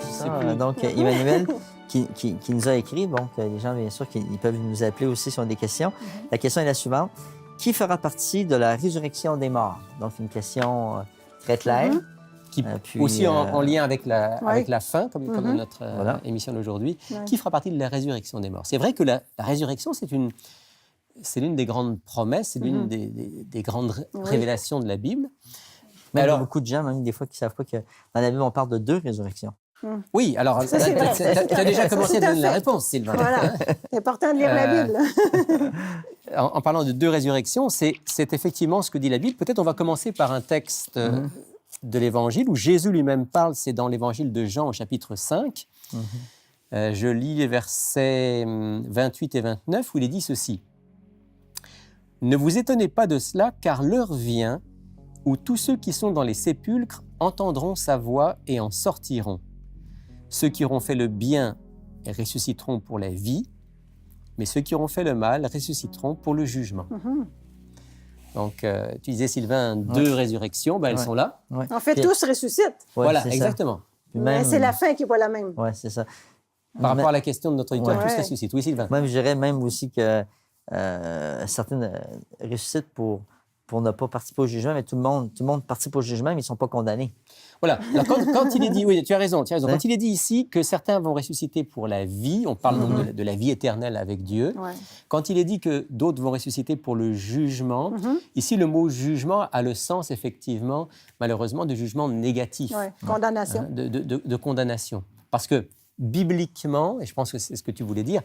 C'est ça, donc, Emmanuel qui nous a écrit. Donc, les gens, bien sûr, ils peuvent nous appeler aussi si on a des questions. La question est la suivante. Qui fera partie de la résurrection des morts? Donc, une question très claire. Qui, Puis, aussi en lien avec la fin, comme notre émission d'aujourd'hui. Ouais. Qui fera partie de la résurrection des morts? C'est vrai que la résurrection, c'est l'une des grandes promesses, c'est l'une des grandes révélations de la Bible. Mais alors, il y a beaucoup de gens, même des fois, qui ne savent pas que dans la Bible, on parle de 2 résurrections. Oui, alors, tu as déjà commencé à donner la réponse, Sylvain. Voilà, c'est important de lire la Bible. En parlant de 2 résurrections, c'est effectivement ce que dit la Bible. Peut-être on va commencer par un texte de l'Évangile où Jésus lui-même parle, c'est dans l'Évangile de Jean au chapitre 5. Je lis les versets 28 et 29 où il est dit ceci. « Ne vous étonnez pas de cela, car l'heure vient où tous ceux qui sont dans les sépulcres entendront sa voix et en sortiront. Ceux qui auront fait le bien ressusciteront pour la vie, mais ceux qui auront fait le mal ressusciteront pour le jugement. Donc, tu disais, Sylvain, 2 résurrections, elles sont là. Ouais. En fait, tous ressuscitent. Ouais, Voilà, c'est ça. exactement. Mais c'est la fin qui n'est pas la même. Oui, c'est ça. Par rapport à la question de notre auditeur, Ouais. tous ressuscitent. Oui, Sylvain. Même, je dirais même aussi que certaines ressuscitent pour ne pas participer au jugement, mais tout le monde participe au jugement, mais ils ne sont pas condamnés. Voilà. Alors, quand il est dit, oui, tu as raison. Quand il est dit ici que certains vont ressusciter pour la vie, on parle donc de la vie éternelle avec Dieu. Ouais. Quand il est dit que d'autres vont ressusciter pour le jugement, ici, le mot jugement a le sens, effectivement, malheureusement, de jugement négatif. Ouais. Condamnation. Hein, de condamnation. Parce que, bibliquement, et je pense que c'est ce que tu voulais dire,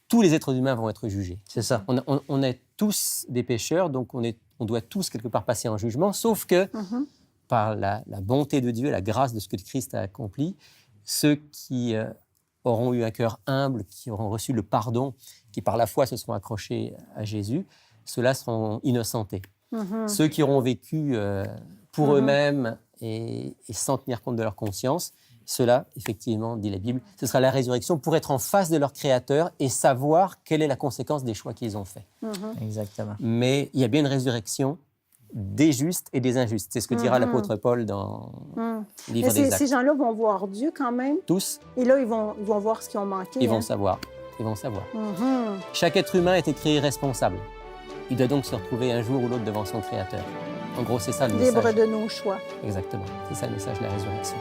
tous les êtres humains vont être jugés. C'est ça. On est tous des pécheurs, donc on doit tous, quelque part, passer en jugement, sauf que, par la bonté de Dieu, la grâce de ce que Christ a accompli, ceux qui auront eu un cœur humble, qui auront reçu le pardon, qui par la foi se seront accrochés à Jésus, ceux-là seront innocentés. Ceux qui auront vécu pour eux-mêmes et sans tenir compte de leur conscience, ceux-là, effectivement, dit la Bible, ce sera la résurrection pour être en face de leur Créateur et savoir quelle est la conséquence des choix qu'ils ont faits. Exactement. Mais il y a bien une résurrection des justes et des injustes. C'est ce que dira l'apôtre Paul dans le livre Mais des Actes. ces gens-là vont voir Dieu quand même. Tous, Et là, ils vont voir ce qu'ils ont manqué. ils vont savoir. Ils vont savoir. Chaque être humain est écrit responsable. Il doit donc se retrouver un jour ou l'autre devant son Créateur. En gros, c'est ça le message. Libre de nos choix. Exactement. C'est ça le message de la résurrection.